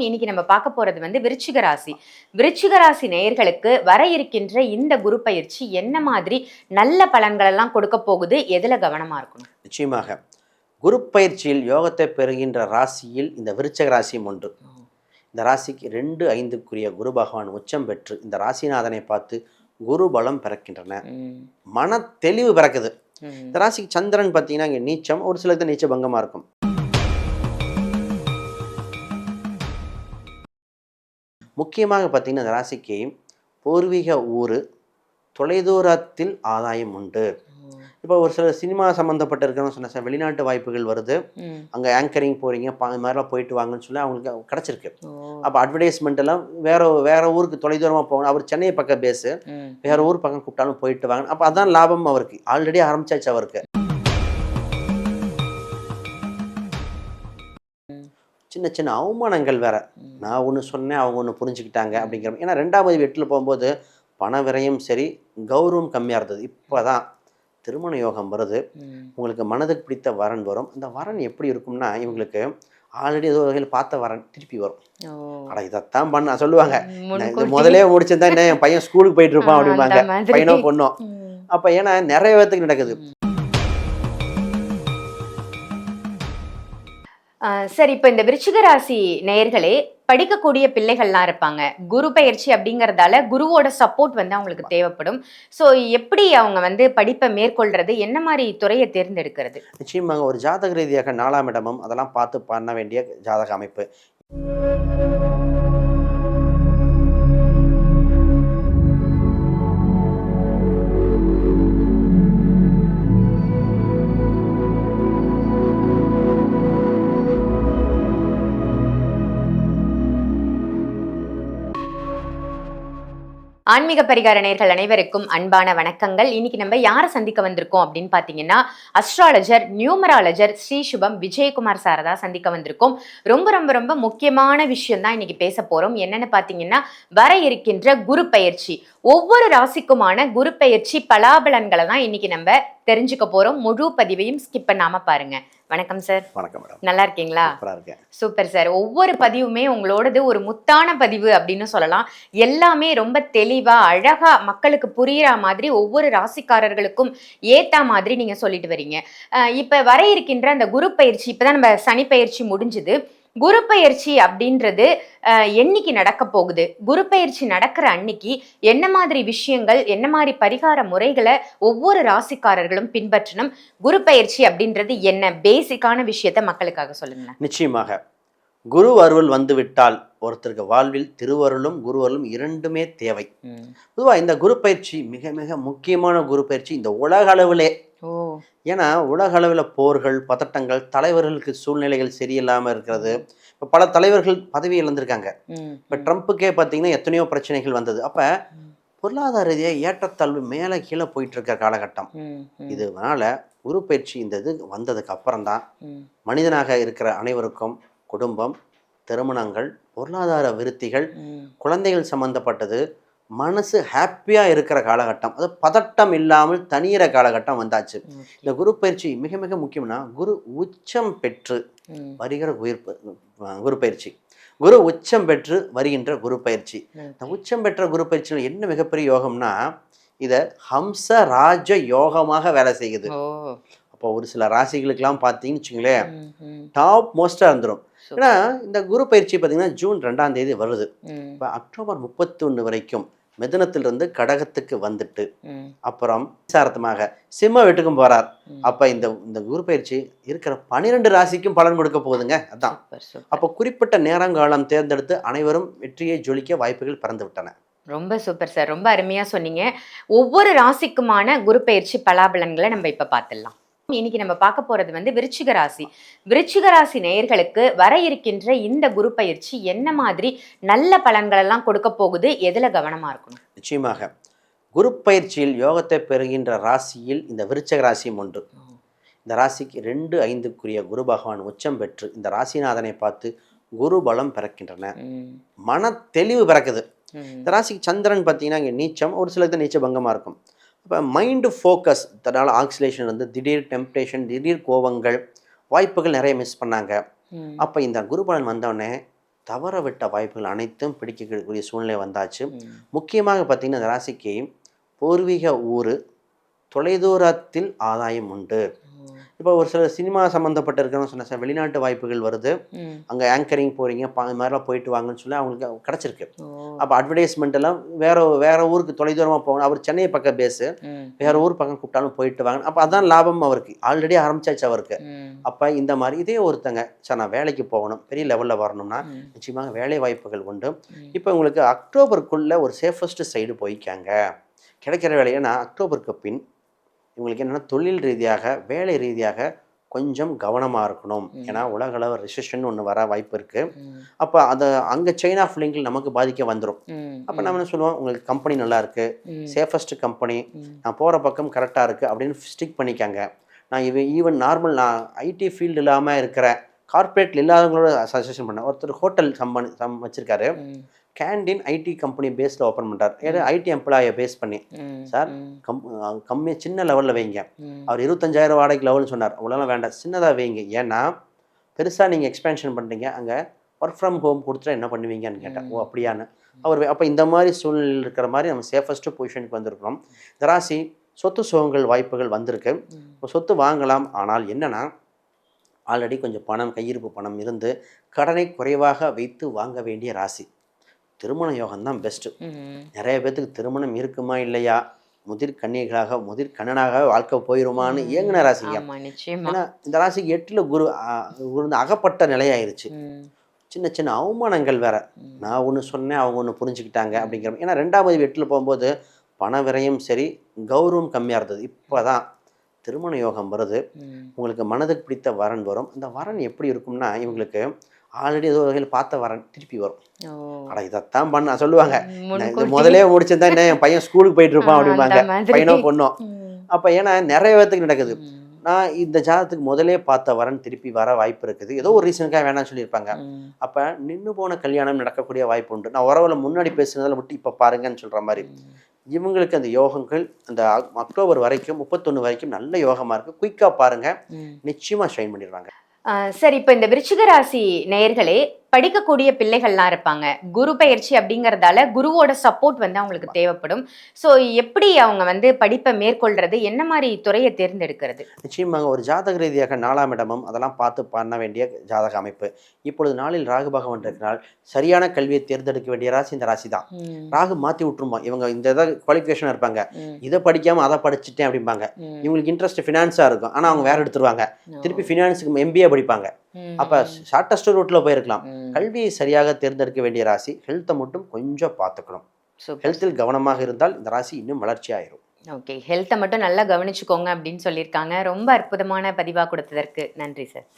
இன்னைக்கு நம்ம பார்க்க போறது விருச்சிக ராசி. விருச்சிக ராசி நேயர்களுக்கு வர இருக்கின்ற இந்த குரு பயிற்சி என்ன மாதிரி நல்ல பலன்கள் எல்லாம் கொடுக்க போகுது? எதுல கவனமா இருக்கணும்? நிச்சயமாக குரு பயிற்சியில் யோகத்தை பெறுகின்ற ராசியில் இந்த விருச்சக ராசியும் ஒன்று. இந்த ராசிக்கு 2-5க்குரிய குரு பகவான் உச்சம் பெற்று இந்த ராசிநாதனை பார்த்து குரு பலம் பிறக்கின்றன. மன தெளிவு பிறக்குது. இந்த ராசிக்கு சந்திரன் பார்த்தீங்கன்னா இங்கே நீச்சம், ஒரு சிலருக்கு நீச்ச பங்கமாக இருக்கும். முக்கியமாக பார்த்தீங்கன்னா இந்த ராசிக்கு பூர்வீக ஊர், தொலைதூரத்தில் ஆதாயம் உண்டு. இப்போ ஒரு சில சினிமா சம்மந்தப்பட்ட இருக்கணும்னு சொன்ன சார், வெளிநாட்டு வாய்ப்புகள் வருது, அங்கே ஆங்கரிங் போகிறீங்க, இது மாதிரிலாம் போயிட்டு வாங்கன்னு சொல்லி அவங்களுக்கு கிடச்சிருக்கு. அப்போ அட்வர்டைஸ்மெண்ட் எல்லாம் வேற ஊருக்கு தொலைதூரமாக போகணும். அவர் சென்னை பக்கம் பேஸு, வேற ஊர் பக்கம் கூப்பிட்டாலும் போயிட்டு வாங்க. அப்போ அதான் லாபம் அவருக்கு. ஆல்ரெடி ஆரம்பிச்சாச்சு அவருக்கு. சின்ன சின்ன அவமானங்கள் வேற. நான் ஒன்று சொன்னேன், அவங்க ஒன்று புரிஞ்சுக்கிட்டாங்க அப்படிங்கிற. ஏன்னா 2வது வீட்டில் போகும்போது பண விரயம் சரி, கௌரவம் கம்மியாக இருந்தது. இப்போ தான் திருமண யோகம் வருது. உங்களுக்கு மனதுக்கு பிடித்த வரன் வரும். அந்த வரன் எப்படி இருக்கும்னா, இவங்களுக்கு ஆல்ரெடி ஏதோ வகையில் பார்த்த வரன் திருப்பி வரும். அட இதைத்தான் பண்ண சொல்லுவாங்க, முதலே முடிச்சிருந்தா என்ன என் பையன் ஸ்கூலுக்கு போயிட்டு இருப்பான் அப்படிம்பாங்க, பையனோ பொண்ணோ. அப்போ ஏன்னா நிறைய பேர்த்துக்கு நடக்குது. சரி, இப்ப இந்த விருச்சிக ராசி நேயர்களே படிக்கக்கூடிய பிள்ளைகள்லாம் இருப்பாங்க. குரு பயிற்சி அப்படிங்கறதால குருவோட சப்போர்ட் அவங்களுக்கு தேவைப்படும். ஸோ எப்படி அவங்க படிப்பை மேற்கொள்றது, என்ன மாதிரி துறையை தேர்ந்தெடுக்கிறது? நிச்சயமாக ஒரு ஜாதக ரீதியாக 4ஆம் இடமும் அதெல்லாம் பார்த்து பண்ண வேண்டிய ஜாதக அமைப்பு. ஆன்மீக பரிகார நேயர்கள் அனைவருக்கும் அன்பான வணக்கங்கள். இன்னைக்கு நம்ம யாரை சந்திக்க வந்திருக்கோம் அப்படின்னு பாத்தீங்கன்னா, அஸ்ட்ராலஜர், நியூமராலஜர் ஸ்ரீ சுபம் விஜயகுமார் சாரை தான் சந்திக்க வந்திருக்கோம். ரொம்ப ரொம்ப ரொம்ப முக்கியமான விஷயம் தான் இன்னைக்கு பேச போறோம். என்னன்னு பாத்தீங்கன்னா, வர இருக்கின்ற குரு பயிற்சி, ஒவ்வொரு ராசிக்குமான குரு பயிற்சி பலாபலன்களை தான் இன்னைக்கு நம்ம தெரிஞ்சுக்க போறோம். முழு பதிவையும் ஸ்கிப் பண்ணாம பாருங்க. வணக்கம் சார். வணக்கம் மேடம். நல்லா இருக்கீங்களா? Super sir. ஒவ்வொரு பதிவுமே உங்களோடது ஒரு முத்தான பதிவு அப்படின்னு சொல்லலாம். எல்லாமே ரொம்ப தெளிவா அழகா மக்களுக்கு புரியுற மாதிரி ஒவ்வொரு ராசிக்காரர்களுக்கும் ஏத்தா மாதிரி நீங்க சொல்லிட்டு வரீங்க. இப்ப வர இருக்கின்ற அந்த குரு பயிற்சி, இப்பதான் நம்ம சனி பயிற்சி முடிஞ்சுது. குரு பயிற்சி அப்படின்றது என்னைக்கு நடக்க போகுது? குரு பயிற்சி நடக்கிற அன்னைக்கு என்ன மாதிரி விஷயங்கள், என்ன மாதிரி பரிகார முறைகளை ஒவ்வொரு ராசிக்காரர்களும் பின்பற்றணும்? குரு பயிற்சி அப்படின்றது என்ன? பேசிக்கான விஷயத்த மக்களுக்காக சொல்லுங்க. நிச்சயமாக குரு அருள் வந்து விட்டால் ஒருத்தருக்கு வாழ்வில் திருவருளும் குருவருளும் இரண்டுமே தேவை. பொதுவாக இந்த குரு பயிற்சி மிக மிக முக்கியமான குரு பயிற்சி இந்த உலக அளவிலே. ஏன்னா உலக அளவில் போர்கள், பதட்டங்கள், தலைவர்களுக்கு சூழ்நிலைகள் சரியில்லாமல் இருக்கிறது. இப்போ பல தலைவர்கள் பதவி இழந்திருக்காங்க. இப்போ ட்ரம்ப்புக்கே பார்த்தீங்கன்னா எத்தனையோ பிரச்சனைகள் வந்தது. அப்போ பொருளாதார ரீதியாக ஏற்றத்தாழ்வு மேலே கீழே போயிட்டு இருக்கிற காலகட்டம். இதனால குரு பயிற்சி இந்த இது வந்ததுக்கு அப்புறம்தான் மனிதனாக இருக்கிற அனைவருக்கும் குடும்பம், திருமணங்கள், பொருளாதார விருத்திகள், குழந்தைகள் சம்பந்தப்பட்டது, மனசு ஹாப்பியாக இருக்கிற காலகட்டம், அது பதட்டம் இல்லாமல் தனியிற காலகட்டம் வந்தாச்சு. இந்த குரு பயிற்சி மிக மிக முக்கியம்னா, குரு உச்சம் பெற்று வருகிற குரு பயிற்சி, குரு உச்சம் பெற்று வருகின்ற குரு பயிற்சி. இந்த உச்சம் பெற்ற குரு பயிற்சியில் என்ன மிகப்பெரிய யோகம்னா, இதை ஹம்ச ராஜ யோகமாக வேலை செய்யுது. அப்போ ஒரு சில ராசிகளுக்கெல்லாம் பார்த்தீங்கன்னு வச்சுங்களேன், டாப் மோஸ்டாக இருந்துடும். ஏன்னா இந்த குரு பயிற்சி பார்த்தீங்கன்னா ஜூன் 2ஆம் தேதி வருது. இப்போ அக்டோபர் 31 வரைக்கும் மிதுனத்திலிருந்து கடகத்துக்கு வந்துட்டு அப்புறம் சாரத்தமாக சிம்ம வீட்டுக்கும் போறார். அப்ப இந்த குரு பயிற்சி இருக்கிற 12 ராசிக்கும் பலன் கொடுக்க போகுதுங்க. அதான் அப்போ குறிப்பிட்ட நேரங்காலம் தேர்ந்தெடுத்து அனைவரும் வெற்றியை ஜொலிக்க வாய்ப்புகள் பிறந்து விட்டன. ரொம்ப சூப்பர் சார், ரொம்ப அருமையா சொன்னீங்க. ஒவ்வொரு ராசிக்குமான குரு பயிற்சி பலாபலன்களை நம்ம இப்ப பார்த்துடலாம். இன்னைக்கு நம்ம பார்க்க போறது விருச்சிக ராசி. விருச்சிக ராசி நேயர்களுக்கு வர இருக்கின்ற இந்த குரு பயிற்சி என்ன மாதிரி நல்ல பலன்கள் எல்லாம் கொடுக்க போகுது? எதுல கவனமா இருக்கணும்? நிச்சயமாக குரு பயிற்சியில் யோகத்தை பெறுகின்ற ராசியில் இந்த விருச்சிக ராசியும் ஒன்று. இந்த ராசிக்கு 2-5க்குரிய குரு பகவான் உச்சம் பெற்று இந்த ராசிநாதனை பார்த்து குரு பலம் பிறக்கின்றன. மன தெளிவு பிறக்குது. இந்த ராசிக்கு சந்திரன் பார்த்தீங்கன்னா இங்கே நீச்சம், ஒரு சிலருக்கு நீச்ச பங்கமாக இருக்கும். இப்போ மைண்டு ஃபோக்கஸ், அதனால் ஆக்சிலேஷன் வந்து திடீர் டெம்ப்டேஷன், திடீர் கோபங்கள், வாய்ப்புகள் நிறைய மிஸ் பண்ணாங்க. அப்போ இந்த குரு பலன் வந்தோடனே தவற விட்ட வாய்ப்புகள் அனைத்தும் பிடிக்கக்கூடிய சூழ்நிலை வந்தாச்சு. முக்கியமாக பார்த்தீங்கன்னா இந்த ராசிக்கு பூர்வீக ஊர், தொலைதூரத்தில் ஆதாயம் உண்டு. இப்போ ஒரு சில சினிமா சம்மந்தப்பட்ட இருக்கிறவங்க சொன்ன சார் வெளிநாட்டு வாய்ப்புகள் வருது, அங்கே ஆங்கரிங் போகிறீங்க இது மாதிரிலாம் போயிட்டு வாங்கன்னு சொல்லி அவங்களுக்கு கிடச்சிருக்கு. அப்போ அட்வர்டைஸ்மெண்ட் எல்லாம் வேற ஊருக்கு தொலைதூரமாக போகணும். அவர் சென்னை பக்கம் பேஸு, வேற ஊர் பக்கம் கூப்பிட்டாலும் போயிட்டு வாங்க. அப்போ அதான் லாபம் அவருக்கு, ஆல்ரெடி ஆரம்பிச்சாச்சு அவருக்கு. அப்போ இந்த மாதிரி இதே ஒருத்தங்க சார் நான் வேலைக்கு போகணும், பெரிய லெவலில் வரணும்னா நிச்சயமாக வேலை வாய்ப்புகள் உண்டு. இப்போ உங்களுக்கு அக்டோபருக்குள்ளே ஒரு சேஃபஸ்ட் சைடு போய்க்காங்க கிடைக்கிற வேலையை. நான் அக்டோபருக்கு பின் இவங்களுக்கு என்னென்னா தொழில் ரீதியாக வேலை ரீதியாக கொஞ்சம் கவனமாக இருக்கணும். ஏன்னா உலகளவு ரிசெஷன் ஒன்று வர வாய்ப்பு இருக்குது. அப்போ அதை அங்கே செயின் ஆஃப் லிங்கில் நமக்கு பாதிக்க வந்துடும். அப்போ நம்ம என்ன சொல்லுவோம், உங்களுக்கு கம்பெனி நல்லா இருக்குது, சேஃபஸ்ட் கம்பெனி, நான் போகிற பக்கம் கரெக்டாக இருக்குது அப்படின்னு ஸ்டிக் பண்ணிக்காங்க. நான் ஈவன் நார்மல் நான் ஐடி ஃபீல்டு இல்லாமல் இருக்கிற கார்பரேட்டில் இல்லாதவங்களோட சஜஷன் பண்ணேன். ஒருத்தர் ஹோட்டல் வச்சுருக்காரு, கேண்டீன் ஐடி கம்பெனி பேஸில் ஓப்பன் பண்ணுறார். ஏன்னா ஐடி எம்ப்ளாயை பேஸ் பண்ணி சார் கம்மி சின்ன லெவலில் வைங்க. அவர் 25,000 வாடகை லெவல்னு சொன்னார். அவ்வளோலாம் வேண்டாம், சின்னதாக வைங்க. ஏன்னா பெருசாக நீங்கள் எக்ஸ்பேன்ஷன் பண்ணுறீங்க, அங்கே ஒர்க் ஃப்ரம் ஹோம் கொடுத்துட்டா என்ன பண்ணுவீங்கன்னு கேட்டேன். ஓ அப்படியான்னு அவர். அப்போ இந்த மாதிரி சூழ்நிலையில் இருக்கிற மாதிரி நம்ம சேஃபஸ்ட்டு பொசிஷனுக்கு வந்திருக்கிறோம். இந்த ராசி சொத்து சுகங்கள் வாய்ப்புகள் வந்திருக்கு. சொத்து வாங்கலாம். ஆனால் என்னென்னா ஆல்ரெடி கொஞ்சம் பணம் கையிருப்பு பணம் இருந்து கடனை குறைவாக வைத்து வாங்க வேண்டிய ராசி. திருமண யோகம் தான் பெஸ்ட்டு. நிறைய பேர்த்துக்கு திருமணம் இருக்குமா இல்லையா, முதிர் கன்னிகளாக முதிர் கண்ணனாக வாழ்க்கை போயிருமான்னு ஏங்கின ராசிங்க. ஏன்னா இந்த ராசிக்கு 8ல் குரு அகப்பட்ட நிலையாயிருச்சு. சின்ன சின்ன அவமானங்கள் வேற. நான் ஒன்று சொன்னேன், அவங்க ஒன்று புரிஞ்சுக்கிட்டாங்க அப்படிங்கிற. ஏன்னா 2ஆம் 8ல் போகும்போது பண விரயம் சரி, கௌரவம் கம்மியாக இருந்தது. இப்போ தான் திருமண யோகம் வருது. உங்களுக்கு மனதுக்கு பிடித்த வரன் வரும். அந்த வரன் எப்படி இருக்கும்னா இவங்களுக்கு ஆல்ரெடி ஏதோ வகையில் பார்த்த வரன் திருப்பி வரும். அட இதைத்தான் பண்ண சொல்லுவாங்க, முதலே முடிச்சிருந்தா என்ன என் பையன் ஸ்கூலுக்கு போயிட்டு இருப்பான் அப்படிம்பாங்க, பையனோ பொண்ணோ. அப்போ ஏன்னா நிறைய பேர்த்துக்கு நடக்குது. நான் இந்த ஜாதகத்துக்கு முதலே பார்த்த வரன் திருப்பி வர வாய்ப்பு இருக்குது. ஏதோ ஒரு ரீசனுக்காக வேணாம்னு சொல்லியிருப்பாங்க. அப்போ நின்று போன கல்யாணம் நடக்கக்கூடிய வாய்ப்பு உண்டு. நான் உறவில் முன்னாடி பேசுனதில் விட்டு இப்போ பாருங்கன்னு சொல்கிற மாதிரி இவங்களுக்கு அந்த யோகங்கள் அந்த அக்டோபர் வரைக்கும் 31 வரைக்கும் நல்ல யோகமாக இருக்குது. குயிக்காக பாருங்கள், நிச்சயமாக ஷைன் பண்ணிடுவாங்க. சரி, இப்போ இந்த விருச்சிக ராசி நேயர்களே படிக்கக்கூடிய பிள்ளைகள்லாம் இருப்பாங்க. குரு பயிற்சி அப்படிங்கறதால குருவோட சப்போர்ட் வந்து அவங்களுக்கு தேவைப்படும். ஸோ எப்படி அவங்க வந்து படிப்பை மேற்கொள்றது, என்ன மாதிரி துறையை தேர்ந்தெடுக்கிறது? நிச்சயமாக ஒரு ஜாதக ரீதியாக 4ஆம் இடமும் அதெல்லாம் பார்த்து பண்ண வேண்டிய ஜாதக அமைப்பு. இப்பொழுது நாளில் ராகு பகவான் இருக்கிறால் சரியான கல்வியை தேர்ந்தெடுக்க வேண்டிய ராசி இந்த ராசி தான். ராகு மாற்றி விட்டுருமா, இவங்க இந்த இதை குவாலிஃபிகேஷன் இருப்பாங்க, இதை படிக்காமல் அதை படிச்சுட்டேன் அப்படிம்பாங்க. இவங்களுக்கு இன்ட்ரெஸ்ட் ஃபினான்ஸாக இருக்கும், ஆனால் அவங்க வேற எடுத்துருவாங்க, திருப்பி ஃபினான்ஸுக்கு MBA படிப்பாங்க. அப்போ ஷார்ட்டஸ்ட் ரூட்டில் போயிருக்கலாம். கல்வியை சரியாக தேர்ந்தெடுக்க வேண்டிய ராசி. ஹெல்த்தை மட்டும் கொஞ்சம் பார்த்துக்கணும். ஹெல்த்தில் கவனமாக இருந்தால் இந்த ராசி இன்னும் வளர்ச்சி ஆயிரும். ஓகே, ஹெல்த்தை மட்டும் நல்லா கவனிச்சுக்கோங்க அப்படின்னு சொல்லியிருக்காங்க. ரொம்ப அற்புதமான பதிவாக கொடுத்ததற்கு நன்றி சார்.